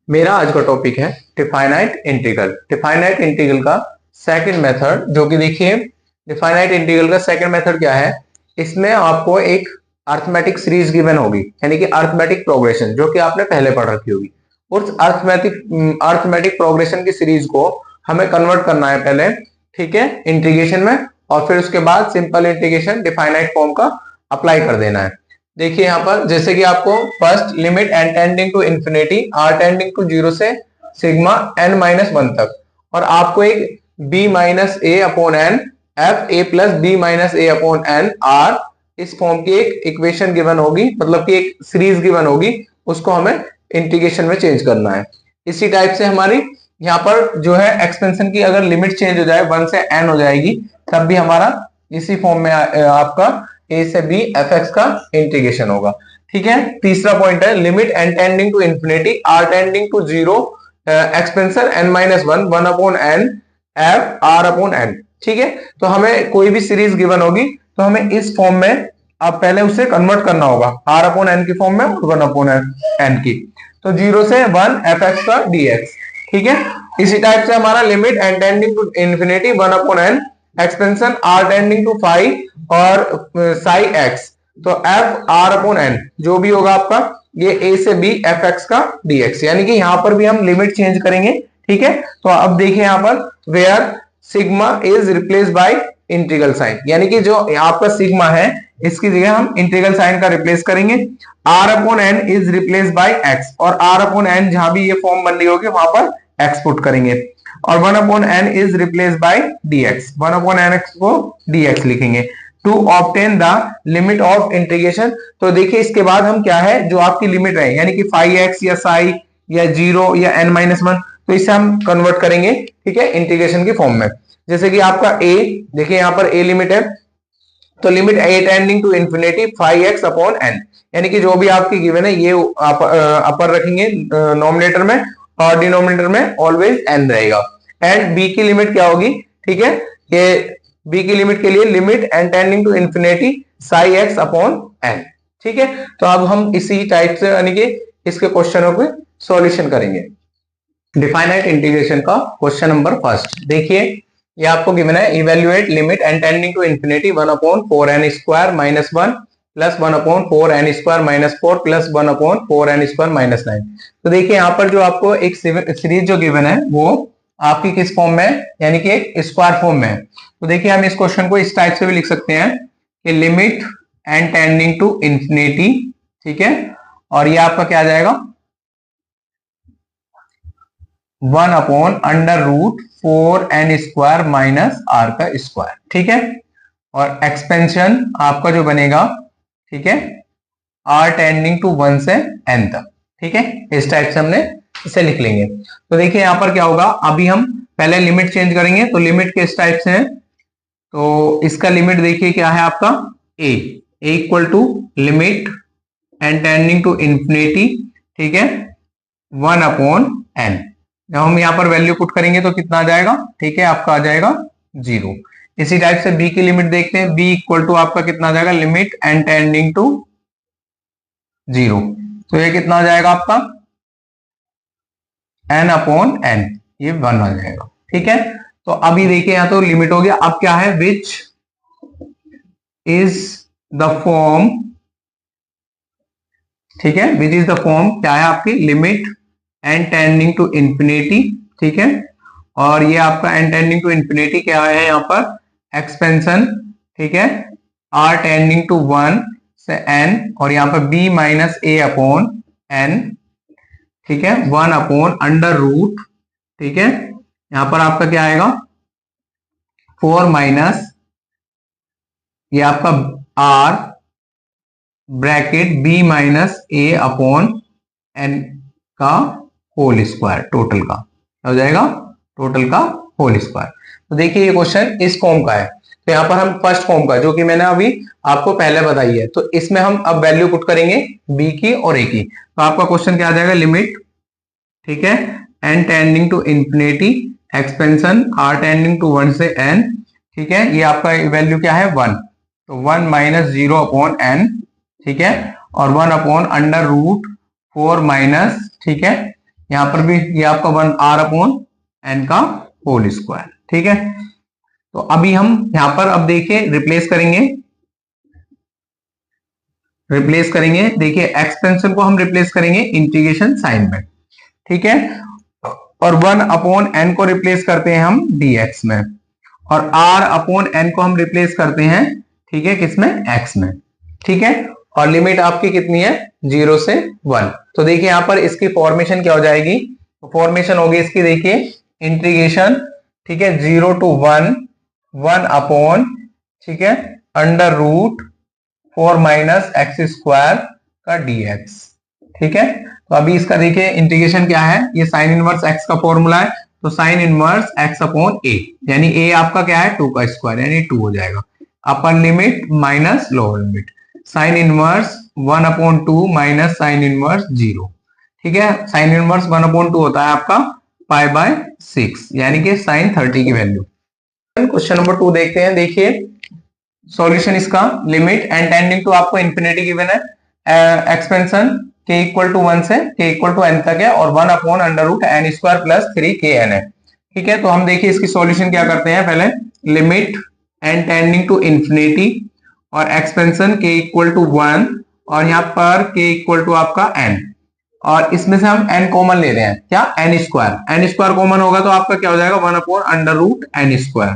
मेरा आज का टॉपिक है डिफाइनाइट इंटीग्रल। डिफाइनाइट इंटीग्रल का सेकंड मेथड, जो कि देखिए डिफाइनाइट इंटीग्रल का सेकंड मेथड क्या है। इसमें आपको एक अर्थमेटिक सीरीज गिवन होगी, यानी कि अर्थमेटिक प्रोग्रेशन, जो कि आपने पहले पढ़ रखी होगी। उस अर्थमेटिक प्रोग्रेशन की सीरीज को हमें कन्वर्ट करना है पहले, ठीक है, इंटीग्रेशन में, और फिर उसके बाद सिंपल इंटीग्रेशन डिफाइनाइट फॉर्म का अप्लाई कर देना है। देखिए यहाँ पर जैसे कि आपको first limit n tending to infinity r tending to 0 से सिग्मा n माइनस 1 तक, और आपको एक b minus a upon n f a plus b minus a upon n r इस फॉर्म की एक इक्वेशन गिवन होगी, मतलब कि एक सीरीज गिवन होगी। उसको हमें इंटीग्रेशन में चेंज करना है। इसी टाइप से हमारी यहाँ पर जो है एक्सपेंशन की अगर लिमिट चेंज हो जाए 1 से n हो जाएगी, तब भी हमारा इसी फॉर्म में आपका a से b fx का इंटीग्रेशन होगा। ठीक है, तीसरा पॉइंट है limit n tending to infinity r tending to 0 expansion n minus 1 upon n f r upon n। ठीक है, तो हमें कोई भी सीरीज गिवन होगी तो हमें इस फॉर्म में अब पहले उसे कन्वर्ट करना होगा r अपॉन n की फॉर्म में और 1 अपॉन n की। तो 0 से 1 fx का dx। ठीक है, इसी टाइप से हमारा limit n tending to infinity 1 upon n expansion r tending to phi और साई x, तो f r अपॉन n जो भी होगा आपका ये a से b fx का dx, यानी कि यहां पर भी हम लिमिट चेंज करेंगे। ठीक है, तो अब देखिए यहां पर where sigma is replace by integral sign, यानी कि जो आपका सिग्मा है इसकी जगह हम इंटीग्रल साइन का रिप्लेस करेंगे। r upon n is replace by x, और r अपॉन n जहां भी ये फॉर्म बन रही होगी वहां पर x पुट करेंगे, और 1 upon n is replace by dx, 1 upon nx को dx लिखेंगे to obtain the limit of integration. तो देखिए इसके बाद हम क्या है, जो आपकी लिमिट है यानी कि फाई x या साई या 0 या n माइनस 1, तो इसे हम कन्वर्ट करेंगे, ठीक है, इंटीग्रेशन की फॉर्म में। जैसे कि आपका a, देखिए यहाँ पर a लिमिट है, तो limit a tending to infinity phi x upon n, यानी कि जो भी आपकी गिवन है ये अपर रखेंगे नॉमिनेटर में, और डिनोमिनेटर में ऑलवेज n रहेगा। एंड b की लिमिट क्या होगी, ठीक है, ये b की लिमिट के लिए limit n tending to infinity psi x upon n। ठीक है, तो अब हम इसी टाइप से यानी कि इसके क्वेश्चनों के सॉल्यूशन करेंगे। डिफाइनाइट इंटीग्रेशन का क्वेश्चन नंबर फर्स्ट देखिए, ये आपको गिवन है evaluate limit n tending to infinity 1 upon 4n square minus 1 plus 1 upon 4n square minus 4 plus 1 upon 4n square minus 9। तो देखिए यहाँ पर जो आपको एक सीरीज जो गिवन है वो आपकी किस फॉर्म में है, यानी कि एक स्क्वायर फॉर्म में है। तो देखिए हम इस क्वेश्चन को इस टाइप से भी लिख सकते हैं कि limit n tending to infinity, ठीक है, और ये आपका क्या आ जाएगा 1 upon under root 4n square minus r का स्क्वायर। ठीक है, और एक्सपेंशन आपका जो बनेगा, ठीक है, r टेंडिंग टू 1 से n तक। ठीक है, इस टाइप से हमने इसे लिख लेंगे। तो देखिए यहां पर क्या होगा, अभी हम पहले लिमिट चेंज करेंगे, तो लिमिट किस टाइप से है, तो इसका लिमिट देखिए क्या है आपका a equal to limit n tending to infinity, ठीक है, 1 अपॉन n। जब हम यहाँ पर वैल्यू पुट करेंगे तो कितना आ जाएगा, ठीक है, आपका आ जाएगा 0। इसी टाइप से b की लिमिट देखते हैं, b इक्वल टू आपका कितना आ जाएगा लिमिट n टेंडिंग टू 0, तो ये कितना आ जाएगा आपका n अपॉन n, ये 1 आ जाएगा। ठीक है, तो अभी देखिए यहाँ तो लिमिट हो गया। अब क्या है, विच इज द फॉर्म, ठीक है, विच इज द फॉर्म क्या है आपकी limit n tending to infinity, ठीक है, और ये आपका n टेंडिंग टू इंफिनिटी क्या है यहाँ पर एक्सपेंशन, ठीक है, r टेंडिंग टू 1 से n, और यहाँ पर b minus a upon n, ठीक है, 1 अपॉन अंडर रूट, ठीक है, यहाँ पर आपका क्या आएगा 4 माइनस ये आपका r bracket b minus a upon n का होल स्क्वायर, टोटल का हो जाएगा टोटल का होल स्क्वायर। तो देखिए ये क्वेश्चन इस फॉर्म का है, तो यहाँ पर हम फर्स्ट फॉर्म का जो कि मैंने अभी आपको पहले बताई है, तो इसमें हम अब वैल्यू पुट करेंगे b की और a की। तो आपका क्वेश्चन क्या आ जाएगा लिमिट, ठीक है, n tending to infinity expansion r tending to 1 से n, ठीक है, ये आपका वैल्यू क्या है 1, तो 1 माइनस 0 अपॉन n, ठीक है, और 1 अपॉन अंडर रूट 4 माइनस, ठीक है, यहाँ पर भी ये आपका 1r/n का होल स्क्वायर। ठीक है, तो अभी हम यहां पर अब देखिए रिप्लेस करेंगे। देखिए एक्सपेंशन को हम रिप्लेस करेंगे इंटीग्रेशन साइन में। ठीक है, और 1/n को रिप्लेस करते हैं हम dx में, और r/n को हम रिप्लेस करते हैं, ठीक है, किसमें, x में। ठीक है, और लिमिट आपकी कितनी है, 0 से 1। तो देखिए यहां पर इसकी फॉर्मेशन क्या हो जाएगी, फॉर्मेशन होगी इसकी, देखिए इंटीग्रेशन, ठीक है, 0 to 1, 1/, ठीक है, √4 - x² का dx। ठीक है, तो अभी इसका देखिए इंटीग्रेशन क्या है, ये साइन इनवर्स x का फॉर्मूला है, तो साइन इनवर्स x/a, यानी a आपका क्या है, 2 का स्क्वायर, यानी 2 हो जाएगा। Upper limit minus lower limit, sine inverse 1/2 minus sine inverse 0। ठीक है, साइन इनवर्स 1/2 होता है आपका π/6, यानी कि साइन 30 की वैल्यू। क्वेश्चन नंबर 2 देखते हैं। देखिए सॉल्यूशन इसका, लिमिट n टेंडिंग टू आपको इंफिनिटी गिवन है, एक्सपेंशन k = 1 से k = n तक है, और 1/√n² + 3kn है। ठीक है, तो हम देखिए इसकी सॉल्यूशन क्या करते हैं, पहले limit n tending to infinity और एक्सपेंशन k = 1, और यहाँ पर k = आपका n, और इसमें से हम n कॉमन ले रहे हैं, क्या, n² कॉमन होगा तो आपका क्या हो जाएगा, 1/√n²।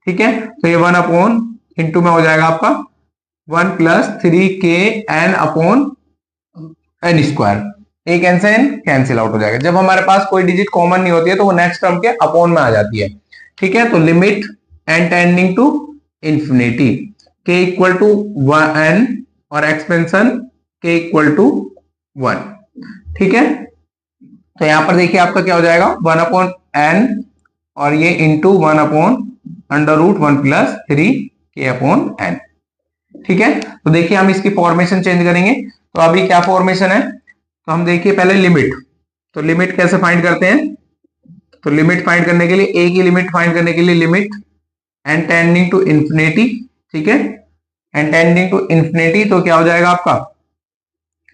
ठीक है, तो ये 1 इंटू में हो जाएगा आपका 1 + 3kn/n²। एक n से n कैंसिल आउट हो जाएगा। जब हमारे पास कोई डिजिट कॉमन नहीं होती है तो वो नेक्स्ट टर्म के अपॉन में आ जाती है। ठीक है, तो limit n tending to infinity k = 1 और एक्सपेंशन k = 1। ठीक है, तो यहां पर देखिए आपका क्या हो जाएगा, 1/n और ये इंटू 1/√1 + 3kn। ठीक है, तो देखिए हम इसकी फॉर्मेशन चेंज करेंगे। तो अभी क्या फॉर्मेशन है, तो हम देखिए पहले लिमिट, तो लिमिट कैसे फाइंड करते हैं, तो लिमिट फाइंड करने के लिए, a की लिमिट फाइंड करने के लिए limit n tending to infinity, ठीक है, n टेंडिंग टू इंफिनिटी, तो क्या हो जाएगा आपका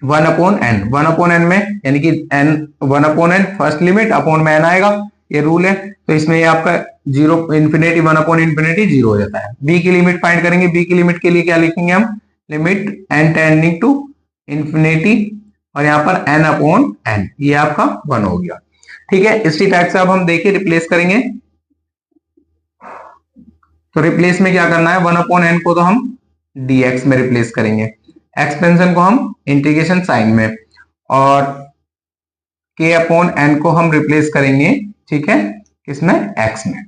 1/n में, यानी कि n 1/n first limit, upon में n आएगा, ये रूल है। तो इसमें ये आपका 0 इंफिनिटी 1/∞ 0 हो जाता है। b की लिमिट फाइंड करेंगे, b की लिमिट के लिए क्या लिखेंगे हम, limit n tending to infinity, और यहाँ पर n/n, ये आपका 1 हो गया। ठीक है, इसी टाइप से अब हम देखिए रिप्लेस करेंगे। तो रिप्लेस में क्या करना है, 1/n को तो हम dx में रिप्लेस करेंगे, एक्सपेंशन को हम इंटीग्रेशन साइन में, और k/n को हम रिप्लेस करेंगे, ठीक है, किसमें, x में।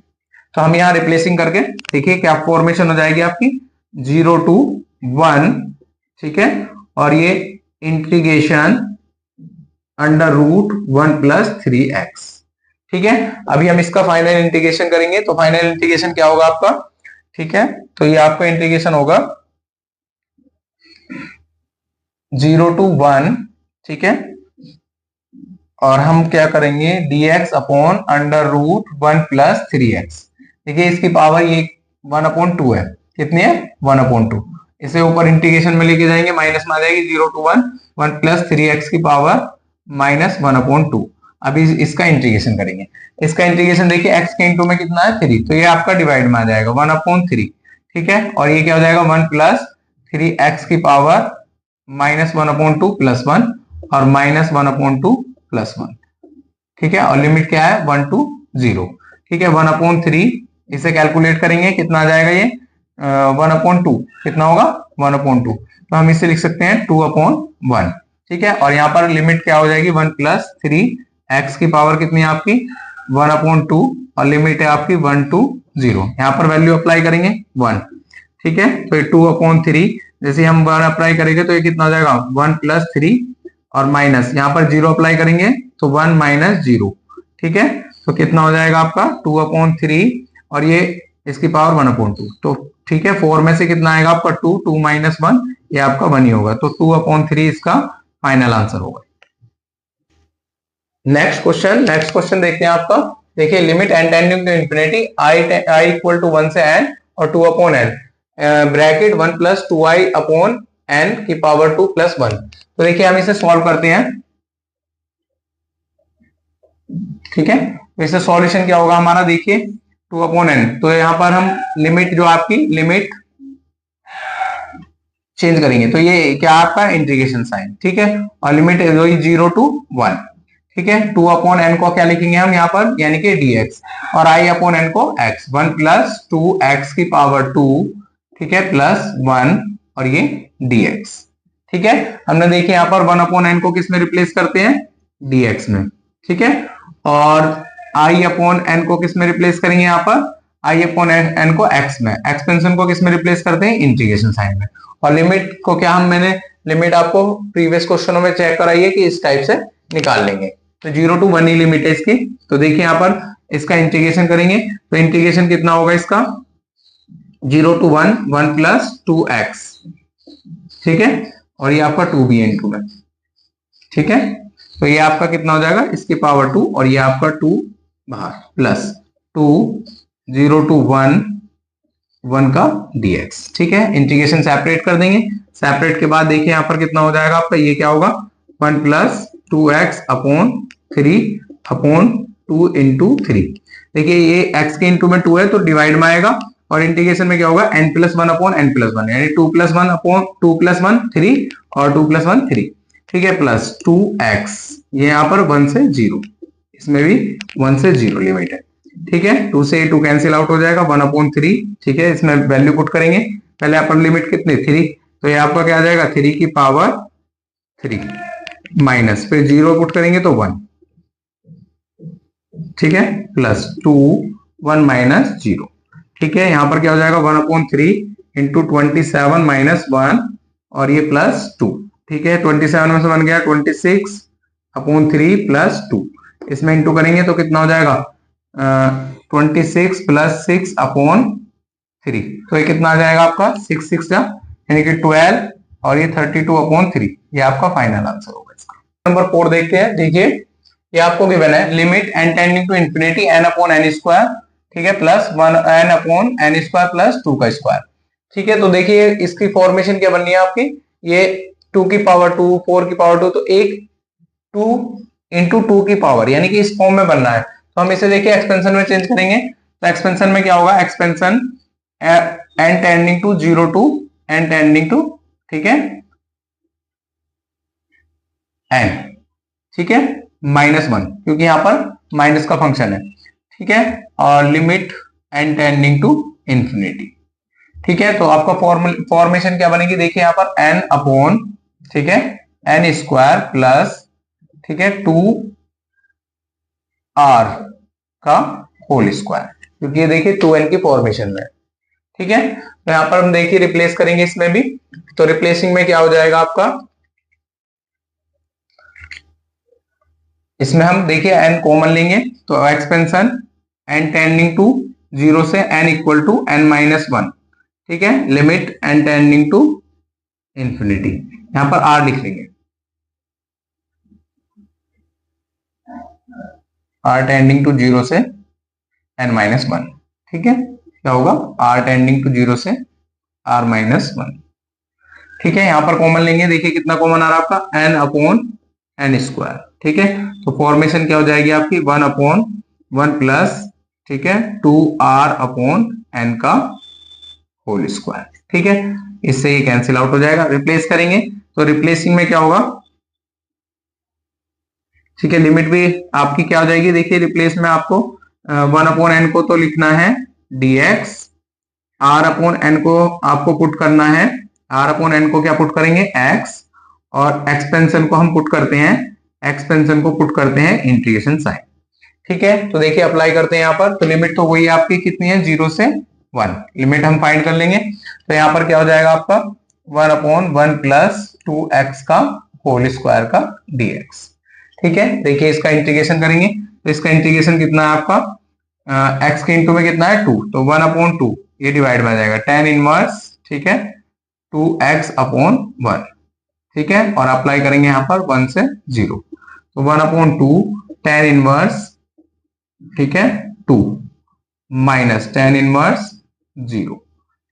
तो हम यहाँ रिप्लेसिंग करके देखिए क्या फॉर्मेशन हो जाएगी आपकी, 0 to 1, ठीक है, और ये इंटीग्रेशन √1 + 3x। ठीक है, अभी हम इसका फाइनल इंटीग्रेशन करेंगे। तो फाइनल इंटीग्रेशन क्या होगा आपका, ठीक है, तो ये आपका इंटीग्रेशन होगा 0 to 1, ठीक है, और हम क्या करेंगे, dx/√1 + 3x। देखिए इसकी पावर ये 1/2 है, कितनी है, 1/2। इसे ऊपर इंटीग्रेशन में लेके जाएंगे, माइनस में आ जाएगी, 0 to 1, 1 + 3x की पावर -1/2। अभी इसका इंटीग्रेशन करेंगे। इसका इंटीग्रेशन देखिए x के इंटू में कितना है, 3, तो ये आपका डिवाइड में आ जाएगा 1/3। ठीक है, और ये क्या हो जाएगा, 1 + 3x की पावर -1/2 + 1, और -1/2 + 1। ठीक है, और लिमिट क्या है, 1 to 0। ठीक है, 1/3 इसे कैलकुलेट करेंगे, कितना आ जाएगा ये, 1/2, कितना होगा, 1/2, तो हम इसे लिख सकते हैं 2/1। ठीक है, और यहाँ पर लिमिट क्या हो जाएगी, 1 + 3x की पावर कितनी है आपकी, 1/2, और लिमिट है आपकी 1 to 0। यहाँ पर वैल्यू अप्लाई करेंगे 1। ठीक है, तो ये 2/3, जैसे हम 1 अप्लाई करेंगे तो ये कितना हो जाएगा, 1 + 3, और माइनस यहाँ पर 0 अप्लाई करेंगे तो 1 - 0। ठीक है, तो कितना हो जाएगा आपका 2/3, और ये इसकी पावर 1/2। तो ठीक है, 4 में से कितना आएगा आपका 2, 2 - 1, ये आपका 1 ही होगा। तो 2/3 इसका फाइनल आंसर होगा। नेक्स्ट क्वेश्चन देखते हैं आपका। देखिए limit n tending to infinity i = 1 से n और 2/n, ब्रैकेट 1 + 2i/n की पावर 2 + 1। तो देखिए हम इसे सॉल्व करते हैं। ठीक है, तो इससे सॉल्यूशन क्या होगा हमारा, देखिए 2/n। तो यहाँ पर हम लिमिट, जो आपकी लिमिट चेंज करेंगे तो ये क्या आपका इंटीग्रेशन साइन, ठीक है, और लिमिट 0 to 1, ठीक है। 2/n को क्या लिखेंगे हम यहाँ पर, यानी कि dx, और i/n को x, 1 + 2x की पावर 2, ठीक है, प्लस 1, और ये dx, ठीक है। हमने देखिए यहाँ पर 1/n को किस में रिप्लेस करते हैं, dx में, ठीक है, और i/n को किस में रिप्लेस करेंगे, यहाँ पर i/n को x में, एक्सपेंशन को किस में रिप्लेस करते हैं, इंटीग्रेशन साइन में, और लिमिट को क्या मैंने लिमिट आपको प्रीवियस क्वेश्चनों में चेक कराई है कि इस टाइप से निकाल लेंगे। तो 0 to 1 ही लिमिट है इसकी। तो देखिए यहाँ पर इसका इंटीग्रेशन करेंगे तो इंटीग्रेशन कितना होगा इसका, 0 to 1, 1 + 2x, ठीक है, और ये आपका 2b/2 में, ठीक है। तो ये आपका कितना हो जाएगा, इसकी पावर 2, और ये आपका 2 बाहर, प्लस 2, 0 to 1, 1 का dx, ठीक है। इंटीग्रेशन सेपरेट कर देंगे, सेपरेट के बाद देखिए यहाँ पर कितना हो जाएगा आपका, ये क्या होगा, 1 + 2x/3/2 × 3। देखिए ये x के इंटू में 2 है तो डिवाइड में आएगा, और इंटीग्रेशन में क्या होगा, n+1/n+1, यानी 2 + 1 3, और 2 + 1 3, ठीक है, प्लस 2x, ये यहाँ पर 1 से 0, इसमें भी 1 से 0 लिमिट है, ठीक है। 2 से 2 कैंसिल आउट हो जाएगा, 1/3, ठीक है। इसमें वैल्यू पुट करेंगे, पहले अपर लिमिट कितनी, 3, तो ये आपका क्या आ जाएगा, 3 की पावर 3 माइनस, फिर 0 पुट करेंगे तो 1, ठीक है, प्लस 2, 1 - 0, ठीक है। यहाँ पर क्या हो जाएगा, 1/3 × 27 - 1, और ये प्लस 2, ठीक है। 27 में से 1 गया, 26/3 + 2, इसमें इंटू करेंगे तो कितना हो जाएगा, 26 + 6/3, तो ये कितना आ जाएगा आपका, 6 6 यानी कि 12, और ये 32/3, ये आपका फाइनल आंसर होगा इसका। नंबर 4 देखते हैं। देखिए ये आपको गिवन है, limit n tending to infinity n/n², ठीक है, प्लस 1n/n² + 2 का स्क्वायर, ठीक है। तो देखिए इसकी फॉर्मेशन क्या बननी है आपकी, ये 2 की पावर 2, 4 की पावर 2, तो एक 2 × 2 की पावर, यानी कि इस फॉर्म में बनना है। तो हम इसे देखिए एक्सपेंशन में चेंज करेंगे, तो एक्सपेंशन में क्या होगा, expansion n tending to 0 to n tending to, ठीक है, n, ठीक है, -1, क्योंकि यहां पर माइनस का फंक्शन है, ठीक है, और limit n tending to infinity, ठीक है। तो आपका फॉर्मेशन क्या बनेगी, देखिए यहाँ पर n/, ठीक है, n² प्लस, ठीक है, 2r का होल स्क्वायर, क्योंकि ये देखिए 2n की फॉर्मेशन में, ठीक है। तो यहाँ पर हम देखिए रिप्लेस करेंगे इसमें भी, तो रिप्लेसिंग में क्या हो जाएगा आपका, इसमें हम देखिए n कॉमन लेंगे, तो एक्सपेंशन n टेंडिंग टू 0 से n = n-1, ठीक है, limit n tending to infinity, यहां पर r लिख लेंगे, r टेंडिंग टू 0 से n-1, ठीक है, क्या होगा, r टेंडिंग टू 0 से r-1, ठीक है। यहां पर कॉमन लेंगे, देखिए कितना कॉमन आ रहा है आपका, n/n², ठीक है। तो फॉर्मेशन क्या हो जाएगी आपकी, 1/1 प्लस, ठीक है, 2r/n का होल स्क्वायर, ठीक है। इससे ये कैंसिल आउट हो जाएगा, रिप्लेस करेंगे तो रिप्लेसिंग में क्या होगा, ठीक है, लिमिट भी आपकी क्या हो जाएगी, देखिए रिप्लेस में आपको 1/n को तो लिखना है dx, r/n को आपको पुट करना है, r/n को क्या पुट करेंगे, x, और एक्सपेंशन को हम पुट करते हैं, एक्सपेंशन को पुट करते हैं इंटीग्रेशन साइन, ठीक है। तो देखिए अप्लाई करते हैं यहाँ पर, तो लिमिट तो वही आपकी कितनी है, 0 से 1, लिमिट हम फाइंड कर लेंगे। तो यहाँ पर क्या हो जाएगा आपका, 1/1 प्लस 2x का होल स्क्वायर का dx, ठीक है। देखिए इसका इंटीग्रेशन करेंगे तो इसका इंटीग्रेशन कितना है आपका, x के इंटू में कितना है 2, तो 1/2, ये डिवाइड में आ जाएगा, tan इनवर्स, ठीक है, 2x/1, ठीक है, और अप्लाई करेंगे यहाँ पर 1 से 0, तो 1/2 tan इनवर्स, ठीक है, 2 माइनस tan इनवर्स 0,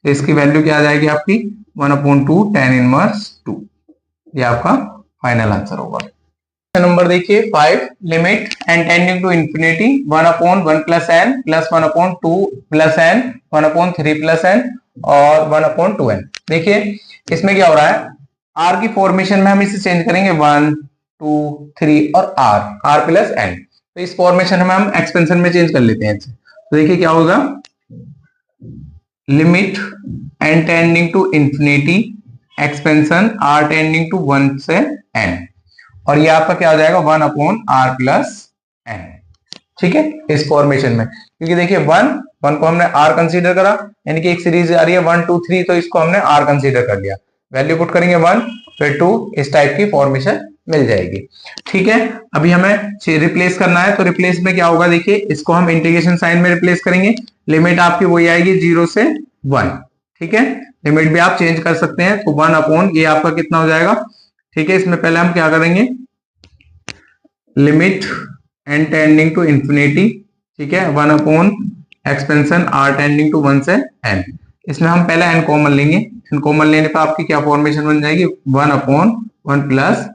तो इसकी वैल्यू क्या आ जाएगी आपकी, 1/2 tan इनवर्स 2, ये आपका फाइनल आंसर होगा। नंबर देखिए 5, limit n tending to infinity 1/1 plus n plus 1/2 plus n 1/3 plus n और 1/2n। देखिए इसमें क्या हो रहा है, आर की फॉर्मेशन में हम इसे चेंज करेंगे 1 2 3 और आर प्लस एन। तो इस फॉर्मेशन में हम एक्सपेंशन में चेंज कर लेते हैं। तो देखिए क्या होगा, limit n tending to infinity expansion r tending to 1 से एन, और ये आपका क्या हो जाएगा 1/r प्लस एन। ठीक है, इस फॉर्मेशन में, क्योंकि देखिए 1 को हमने r कंसीडर करा, यानी कि एक सीरीज आ रही है 1 2 3, तो इसको हमने r कंसीडर कर लिया, वैल्यू पुट करेंगे 1 फिर 2, इस टाइप की फॉर्मेशन मिल जाएगी। ठीक है, अभी हमें रिप्लेस करना है, तो रिप्लेस में क्या होगा, देखिए इसको हम इंटीग्रेशन साइन में रिप्लेस करेंगे। लिमिट आपकी वही आएगी 0 से 1। ठीक है, लिमिट भी आप चेंज कर सकते हैं, तो 1 ये आपका कितना हो जाएगा। ठीक है, इसमें पहले हम क्या करेंगे, limit n tending to infinity, ठीक है 1 एक्सपेंशन आर टेंडिंग टू 1 से एन। इसमें हम पहले एन कॉमन लेंगे, एन कॉमन लेने पर आपकी क्या फॉर्मेशन बन जाएगी 1/1 प्लस,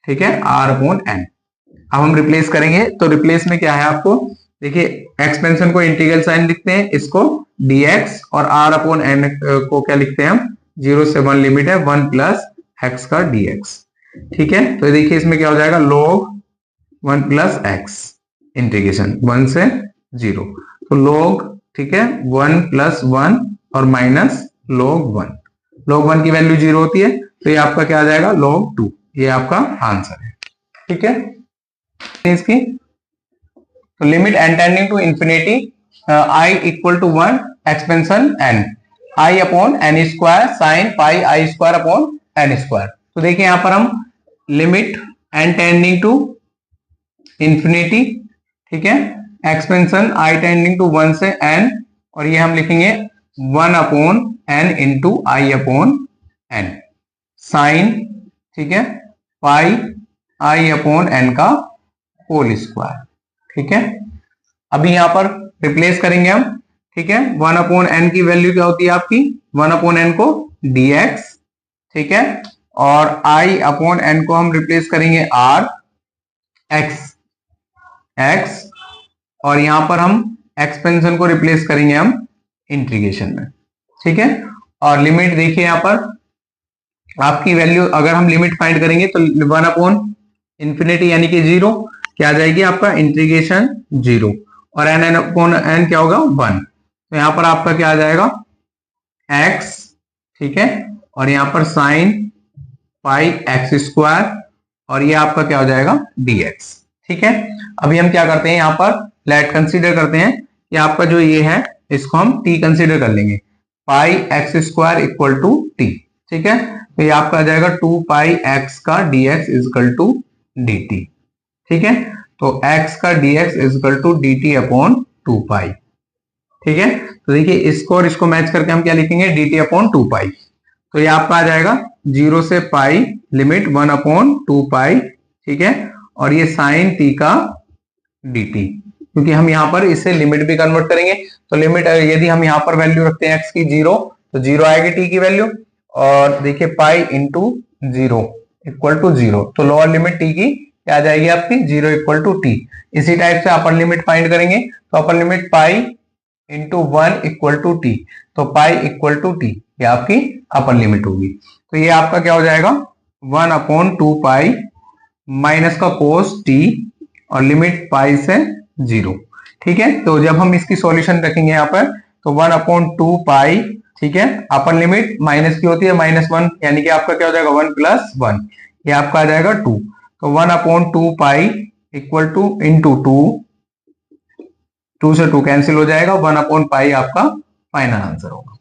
ठीक है r/n। अब हम रिप्लेस करेंगे, तो रिप्लेस में क्या है आपको, देखिए एक्सपेंशन को इंटीग्रल साइन लिखते हैं, इसको dx, और r/n को क्या लिखते हैं हम 0 से 1 लिमिट है 1 प्लस x का dx। ठीक है, तो देखिए इसमें क्या हो जाएगा log 1 प्लस एक्स इंटीग्रेशन 1 से 0, तो log, ठीक है 1 प्लस 1 और माइनस log 1 की वैल्यू 0 होती है, तो ये आपका क्या आ जाएगा log 2, ये आपका आंसर है। ठीक है, इसकी तो limit n tending to infinity i equal to 1 expansion n i/n² sine pi i²/n²। तो देखिए यहां पर हम limit n tending to infinity, ठीक है एक्सपेंशन i टेंडिंग टू 1 से n, और ये हम लिखेंगे 1/n इंटू i/n साइन, ठीक है पाई i/n का होल स्क्वायर। ठीक है, अभी यहां पर रिप्लेस करेंगे हम। ठीक है, 1/n की वैल्यू क्या होती है आपकी 1/n को dx, ठीक है, और i/n को हम रिप्लेस करेंगे r x, और यहां पर हम एक्सपेंशन को रिप्लेस करेंगे हम इंटीग्रेशन में। ठीक है, और लिमिट देखिए यहां पर आपकी वैल्यू, अगर हम लिमिट फाइंड करेंगे तो 1/इंफिनिटी यानी कि 0 क्या आ जाएगी आपका इंटीग्रेशन 0, और n क्या होगा 1, तो यहां पर आपका क्या आ जाएगा x, ठीक है, और यहां पर साइन पाई x², और ये आपका क्या हो जाएगा dx। ठीक है, अभी हम क्या करते हैं यहाँ पर लेट कंसीडर करते हैं कि आपका जो ये है इसको हम t कंसीडर कर लेंगे, पाई x² इक्वल टू t। ठीक है, तो ये आपका आ जाएगा 2 पाई x का dx इक्वल टू dt। ठीक है, तो x का dx equal to dt upon 2 pi. ठीक है, तो देखिए इसको और इसको मैच करके हम क्या लिखेंगे dt अपॉन 2 पाई, तो ये आपका आ जाएगा 0 से पाई लिमिट 1/2 पाई। ठीक है, और ये साइन t का dt, क्योंकि हम यहाँ पर इसे लिमिट भी कन्वर्ट करेंगे, तो लिमिट यदि हम यहाँ पर वैल्यू रखते हैं x की 0, तो 0 आएगी t की वैल्यू, और देखिए पाई इंटू 0 इक्वल टू 0, तो लोअर लिमिट t की क्या आ जाएगी आपकी 0 इक्वल टू t। इसी टाइप से अपर लिमिट फाइंड करेंगे, तो upper limit pi into 1 equal to t, तो पाई इक्वल टू t, ये आपकी अपर लिमिट होगी। तो ये आपका क्या हो जाएगा 1/2 पाई माइनस का कोस t, और लिमिट पाई से 0। ठीक है, तो जब हम इसकी सॉल्यूशन रखेंगे यहाँ पर, तो 1/2 पाई, ठीक है अपर लिमिट माइनस की होती है -1, यानी कि आपका क्या हो जाएगा 1 प्लस 1, ये आपका आ जाएगा 2, तो 1/2 पाई इक्वल टू इंटू 2 से 2 कैंसिल हो जाएगा, 1/पाई आपका फाइनल आंसर होगा।